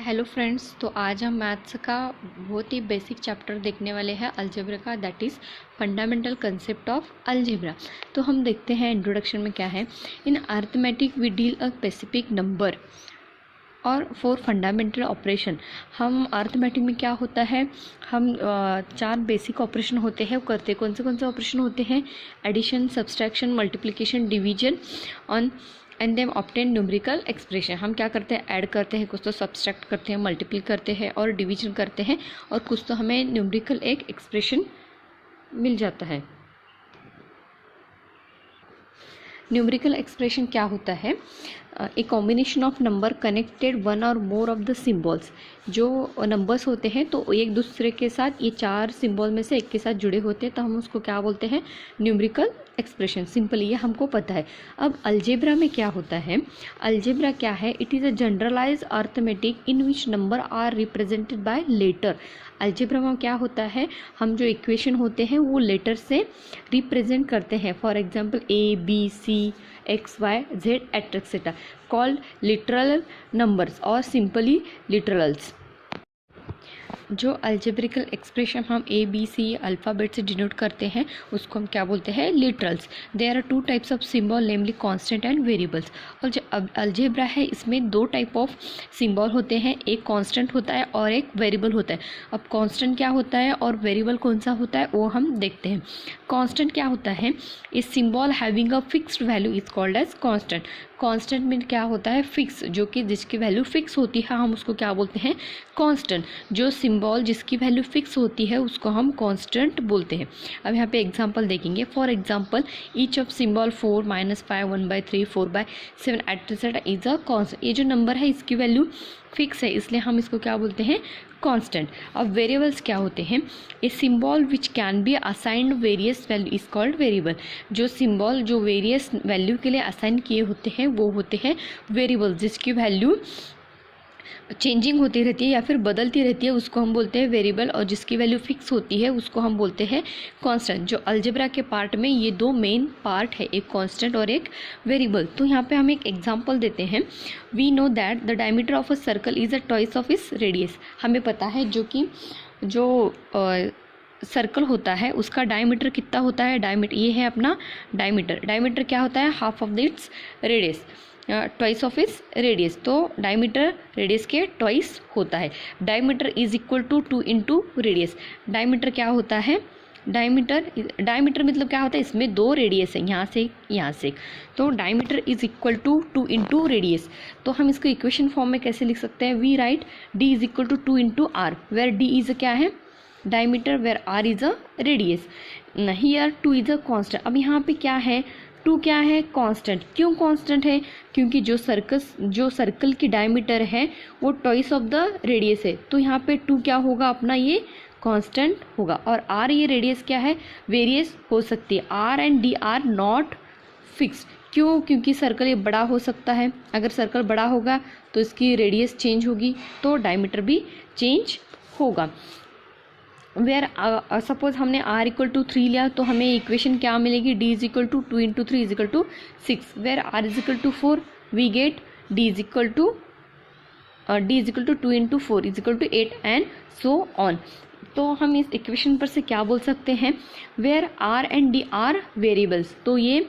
Hello friends, तो आज हम मैथ्स का बहुत ही बेसिक चैप्टर देखने वाले हैं अलजेब्रा का, that is fundamental concept of algebra. तो हम देखते हैं इंट्रोडक्शन में क्या है। In arithmetic we deal a specific number और फॉर फंडामेंटल ऑपरेशन। हम अरिथमेटिक में क्या होता है, हम चार बेसिक ऑपरेशन होते हैं वो करते हैं। कौन से ऑपरेशन होते हैं? Addition, subtraction, multiplication, division on and them obtain numerical expression. हम क्या करते हैं? ऐड करते हैं, कुछ तो सब्सट्रैक्ट करते हैं, मल्टीप्लाई करते हैं और डिवीजन करते हैं, और कुछ तो हमें न्यूमेरिकल एक एक्सप्रेशन मिल जाता है। न्यूमेरिकल एक्सप्रेशन क्या होता है? A combination of number connected one और मोर ऑफ द सिम्बॉल्स। जो नंबर्स होते हैं तो एक दूसरे के साथ, ये चार सिम्बॉल में से एक के साथ जुड़े होते हैं, तो हम उसको क्या बोलते हैं? Numerical expression. सिंपल, ये हमको पता है। अब अलजेब्रा में क्या होता है? अलजेब्रा क्या है? It is a generalise arithmetic in which number are represented by letter. Algebra में क्या होता है, हम जो इक्वेशन होते हैं वो लेटर से रिप्रेजेंट करते हैं। For example A B C X Y Z etcetera called literal numbers और सिंपली लिटरल्स। जो अल्जेब्रिकल एक्सप्रेशन हम ए बी सी अल्फ़ाबेट से डिनोट करते हैं उसको हम क्या बोलते हैं? Literals. There are two types of symbol, namely constant and variables. और जो अल्जेब्रा है इसमें दो टाइप ऑफ सिंबल होते हैं, एक कांस्टेंट होता है और एक वेरिएबल होता है। अब कांस्टेंट क्या होता है और वेरिएबल कौन सा होता है वो हम देखते हैं। कांस्टेंट क्या होता है? A symbol having a fixed value is called as constant. Constant में क्या होता है? फिक्स, जो कि जिसकी वैल्यू फिक्स होती है हम उसको क्या बोलते हैं? कांस्टेंट। जो सिंबल जिसकी वैल्यू फिक्स होती है उसको हम कांस्टेंट बोलते हैं। अब यहाँ पे एग्जांपल देखेंगे। For example, each of symbol 4, -5, 1/3, 4/7 etcetera is a constant. ये जो नंबर है इसकी वैल्यू फिक्स है, इसलिए हम इसको क्या बोलते हैं? कांस्टेंट। अब वेरिएबल्स क्या होते हैं? A symbol which can be assigned various value is called variable. जो सिंबल जो वेरियस वैल्यू के लिए असाइन किए होते हैं वो होते हैं वेरिएबल, जिसकी वैल्यू चेंजिंग होती रहती है या फिर बदलती रहती है उसको हम बोलते हैं वेरिएबल, और जिसकी वैल्यू फिक्स होती है उसको हम बोलते हैं कांस्टेंट। जो अलजेब्रा के पार्ट में ये दो मेन पार्ट है, एक कांस्टेंट और एक वेरिएबल। तो यहाँ पे हम एक एग्जांपल देते हैं। We know that the diameter of a circle is a twice of its radius. हमें पता है जो सर्कल होता है उसका डायमीटर कितना होता है? डायमीटर, ये है अपना डायमीटर। डायमीटर क्या होता है? Half of the its radius, twice of its radius. तो डायमीटर रेडियस के ट्वाइस होता है। Diameter is equal to 2 into radius. Diameter क्या होता है? डायमीटर मतलब क्या होता है? इसमें दो रेडियस है, यहाँ से यहाँ से, तो diameter is equal to 2 into radius. तो हम इसको इक्वेशन फॉर्म में कैसे लिख सकते हैं? We write D is equal to 2 into R, where D is क्या है? Diameter, where R is a radius. Here 2 is a constant. अब यहाँ पे क्या है? 2 क्या है? कांस्टेंट। क्यों कांस्टेंट है? क्योंकि जो सर्कल की डायमीटर है वो ट्वाइस ऑफ द रेडियस है, तो यहाँ पे 2 क्या होगा अपना? ये कांस्टेंट होगा। और आर, ये रेडियस क्या है? वेरियस हो सकती है। R and D are not fix. क्यों? क्योंकि सर्कल ये बड़ा हो सकता है। अगर सर्कल बड़ा होगा तो इसकी रेडियस चेंज होगी, तो डायमीटर भी चेंज होगा। वेयर सपोज हमने r इक्वल टू 3 लिया तो हमें इक्वेशन क्या मिलेगी? d is equal to 2 into 3 is equal to 6। Where r is equal to 4 we get d is equal to 2 into 4 is equal to 8 and so on. तो हम इस equation पर से क्या बोल सकते हैं? Where r and d are variables. तो ये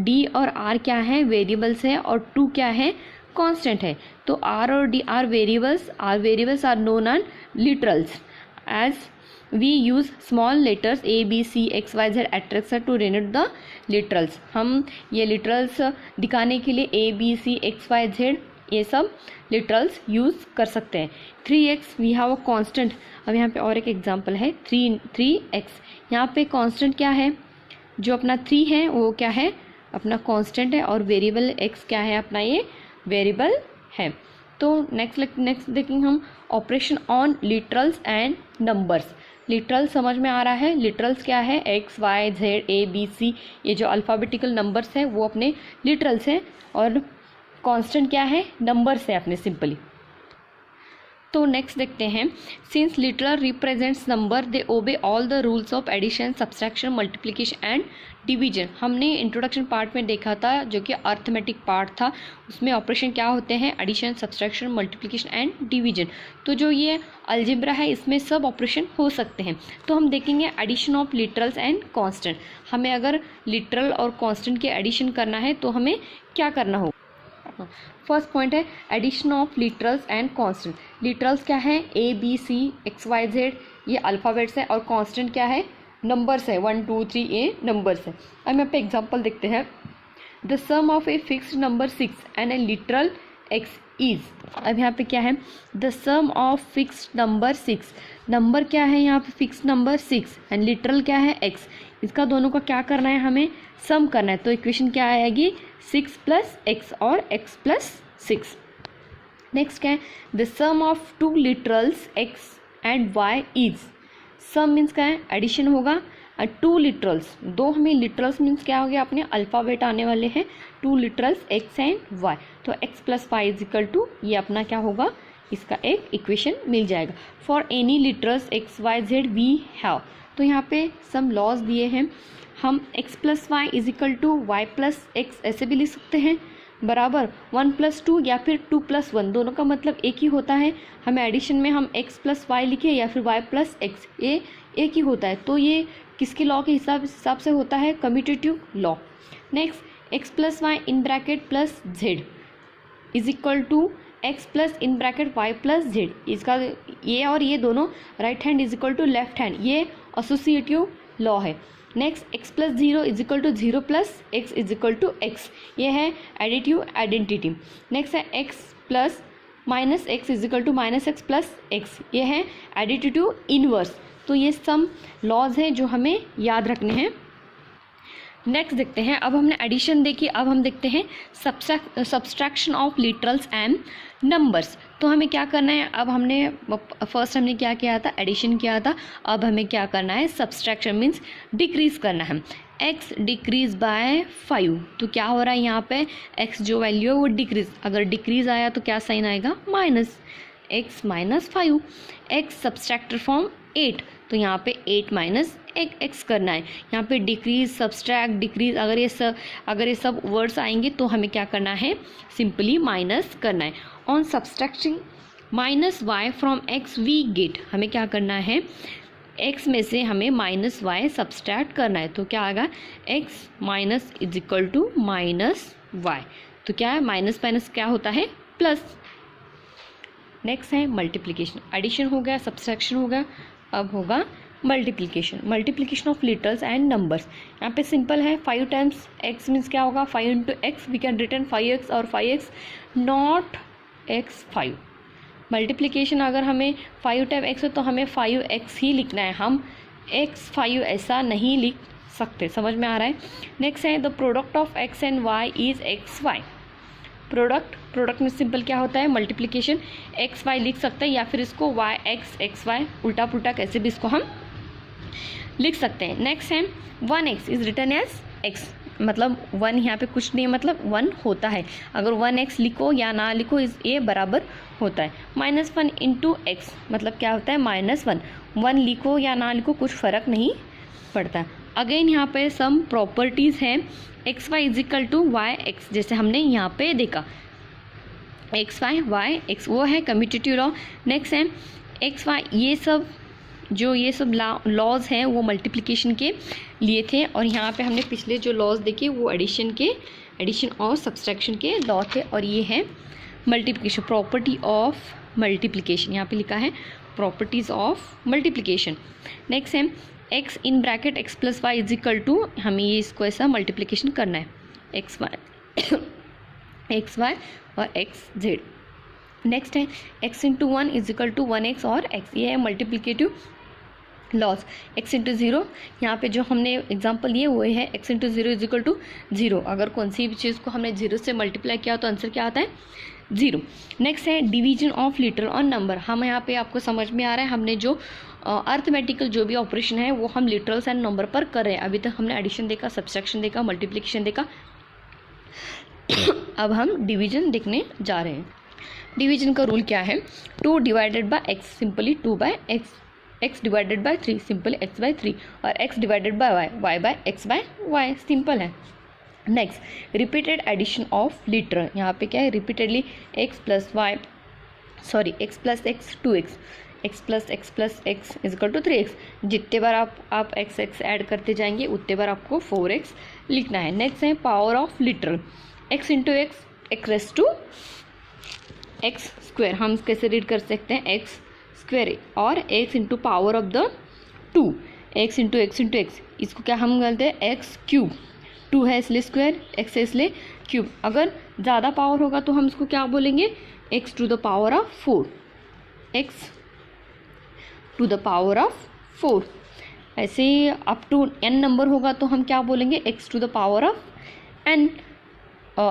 d और r क्या है? वेरिएबल्स है, और 2 क्या है? कांस्टेंट है। तो r और d are variables are known as literals. As we use small letters a b c x y z etc to denote the literals। हम ये literals दिखाने के लिए a b c x y z ये सब literals use कर सकते हैं। 3x we have a constant। अब यहाँ पे और एक एग्जांपल है 3x। यहाँ पे कांस्टेंट क्या है? जो अपना 3 है वो क्या है? अपना कांस्टेंट है, और वेरिएबल x क्या है? अपना ये वेरिएबल है। तो नेक्स्ट देखेंगे हम operation on literals and numbers. Literal समझ में आ रहा है? लिटरल्स क्या है? X Y Z A B C, ये जो अल्फ़ाबेटिकल नंबर्स हैं वो अपने लिटरल्स हैं, और कांस्टेंट क्या है? नंबर्स है अपने सिंपली। तो नेक्स्ट देखते हैं, since literal represents number they obey all the rules of addition, subtraction, multiplication and division. हमने इंट्रोडक्शन पार्ट में देखा था जो कि अर्थमेटिक पार्ट था, उसमें ऑपरेशन क्या होते हैं, addition, subtraction, multiplication and division. तो जो ये अलजेब्रा है इसमें सब ऑपरेशन हो सकते हैं। तो हम देखेंगे addition of literals and constant. हमें अगर लिटरल और कांस्टेंट के एडिशन करना है तो हमें क्या करना होगा। फर्स्ट पॉइंट है addition of literals and constant. Literals क्या है, A B C X Y Z, ये अल्फ़ाबेट्स है, और कांस्टेंट क्या है, नंबर्स है, 1 2 3 ये नंबर्स है। अब यहाँ पे एग्जांपल देखते हैं, the sum of a fixed number 6 and a literal X is. अब यहाँ पे क्या है, the sum of fixed number 6, number क्या है यहाँ पे फिक्स्ड नंबर 6 एंड लिटरल क्या है एक्स, इसका दोनों का क्या करना है, हमें सम करना है। तो इक्वेशन क्या आएगी, 6 प्लस एक्स और x प्लस 6। नेक्स्ट क्या है, the sum of 2 literals x and y is. Sum means क्या है, एडिशन होगा, 2 लिटरल्स, दो हमें लिटरल्स मीन्स क्या हो गया, अपने अल्फ़ाबेट आने वाले हैं, 2 लिटरल्स x एंड y। तो x plus y is equal to, ये अपना क्या होगा, इसका एक इक्वेशन मिल जाएगा। For any literals x y z we have. तो यहाँ पे सम लॉज दिए हैं, हम x plus Y is equal to Y plus X ऐसे भी लिख सकते हैं, बराबर 1 प्लस 2 या फिर 2 प्लस 1, दोनों का मतलब एक ही होता है। हमें एडिशन में हम x प्लस वाई लिखे या फिर y प्लस एक्स, ये एक ही होता है। तो ये किसके लॉ के हिसाब से होता है, commutative law. Next x plus Y in bracket plus Z is equal to x plus in bracket Y plus Z. इसका ये और ये दोनों right hand is equal to left hand, ये एसोसिएटिव लॉ है। Next x plus 0 is equal to 0 plus X is equal to X, ये है additive identity. Next है x plus minus X is equal to minus X plus x, ये है additive inverse. तो ये some laws हैं जो हमें याद रखने हैं। नेक्स्ट देखते हैं, अब हमने एडिशन देखी, अब हम देखते हैं subtraction of literals and numbers. तो हमें क्या करना है, अब हमने फर्स्ट हमने क्या किया था, एडिशन किया था, अब हमें क्या करना है, सब्सट्रैक्शन मीन्स डिक्रीज करना है। x डिक्रीज बाय 5, तो क्या हो रहा है यहाँ पे, x जो वैल्यू है वो डिक्रीज, अगर डिक्रीज आया तो क्या साइन आएगा, minus, x minus 5। x subtractor form 8, तो यहाँ पे 8 माइनस x करना है। यहाँ पे डिक्रीज, सब्सट्रैक्ट, डिक्रीज, अगर ये सब वर्ड्स आएंगे तो हमें क्या करना है, सिंपली माइनस करना है। On subtracting minus y from x we get, हमें क्या करना है, x में से हमें माइनस y सब्सट्रैक्ट करना है। तो क्या आएगा, x minus is equal to minus y। तो क्या है, माइनस माइनस क्या होता है, प्लस। नेक्स्ट है मल्टीप्लिकेशन। एडिशन हो गया, सब्सट्रैक्शन हो गया, अब होगा multiplication. Multiplication of literals and numbers. यहाँ पे सिंपल है, 5 टाइम्स x मीन्स क्या होगा, 5 into x, we can return 5x और 5x नॉट x 5। मल्टीप्लिकेशन अगर हमें 5 टाइम x है तो हमें 5x ही लिखना है, हम x 5 ऐसा नहीं लिख सकते। समझ में आ रहा है। नेक्स्ट है the product of x and y is x y. Product में सिंपल क्या होता है, मल्टीप्लिकेशन, एक्स वाई लिख सकते हैं या फिर इसको वाई एक्स वाई उल्टा पुल्टा कैसे भी इसको हम लिख सकते हैं। नेक्स्ट है 1x is return as x, मतलब 1 यहाँ पे कुछ नहीं, मतलब 1 होता है, अगर 1x लिखो या ना लिखो ये बराबर होता है। -1 इंटू एक्स मतलब क्या होता है, -1, 1 लिखो या ना लिखो कुछ फ़र्क नहीं पड़ता। अगेन यहाँ पे सम प्रॉपर्टीज़ हैं, x y is equal to y x, जैसे हमने यहाँ पे देखा एक्स वाई वाई एक्स, वो है कम्यूटेटिव लॉ। नेक्स्ट है एक्स वाई, ये सब लॉज हैं वो मल्टीप्लिकेशन के लिए थे, और यहाँ पे हमने पिछले जो लॉज देखे वो एडिशन और सब्सट्रैक्शन के लॉ थे, और ये है मल्टीप्लिकेशन, प्रॉपर्टी ऑफ मल्टीप्लिकेशन, यहाँ पे लिखा है प्रॉपर्टीज़ ऑफ मल्टीप्लिकेशन। नेक्स्ट है x in bracket x plus Y is equal to, हमें ये इसको ऐसा मल्टीप्लिकेशन करना है, एक्स वाई और एक्स जेड। नेक्स्ट है x into 1 is equal to 1x और x, ये है मल्टीप्लिकेटिव लॉस। x इंटू 0, यहाँ पे जो हमने एग्जांपल लिए वो है x into 0 is equal to 0, अगर कौन सी भी चीज़ को हमने 0 से मल्टीप्लाई किया तो आंसर क्या आता है, 0। नेक्स्ट है डिवीजन ऑफ लिटरल और नंबर। हम यहाँ पे आपको समझ में आ रहा है, हमने जो अर्थमेटिकल जो भी ऑपरेशन है वो हम लिटरल्स एंड नंबर पर कर रहे हैं। अभी तक हमने एडिशन देखा, सब्सट्रैक्शन देखा, मल्टीप्लिकेशन देखा, अब हम डिवीजन देखने जा रहे हैं। डिवीजन का रूल क्या है, 2 divided by x, simply 2 by x, x divided by 3, simple x by 3, और x divided by y, y by x by y, simple है। Next repeated addition of literal, यहाँ पे क्या है, repeatedly x plus y, sorry x plus x 2x, x plus x is equal to 3x, जितने बार आप x add करते जाएंगे उतने बार आपको 4x लिखना है। नेक्स्ट है power of literal, x into x, x raise to x square, हम कैसे रीड कर सकते हैं, एक्स स्क्वेयर, और x into power of the 2, x into x, इसको क्या हम बोलते हैं, एक्स क्यूब, 2 है इसलिए स्क्वायर, x है इसलिए क्यूब। अगर ज़्यादा पावर होगा तो हम इसको क्या बोलेंगे, x to the power of 4, x to the power of 4। ऐसे अप टू n नंबर होगा तो हम क्या बोलेंगे, x to the power of n,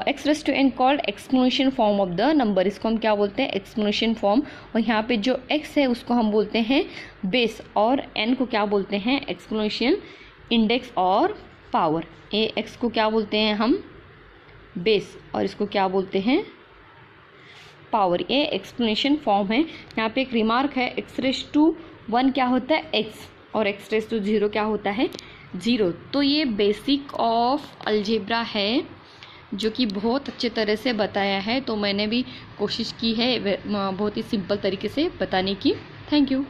x raise to n called exponential form of the number, इसको हम क्या बोलते हैं, एक्सपोनेंशियल फॉर्म। और यहाँ पे जो x है उसको हम बोलते हैं बेस, और n को क्या बोलते हैं, एक्सपोनेंशियल इंडेक्स और पावर। x को क्या बोलते हैं हम, बेस, और इसको क्या बोलते हैं, पावर। ये एक्सपोनेंशियल फॉर्म है। यहाँ पे एक रिमार्क है, एक्स रेस टू 1 क्या होता है, x, और एक्स रेस टू 0 क्या होता है, 0। तो ये बेसिक ऑफ अलजेब्रा है जो कि बहुत अच्छे तरह से बताया है, तो मैंने भी कोशिश की है बहुत ही सिंपल तरीके से बताने की। Thank you.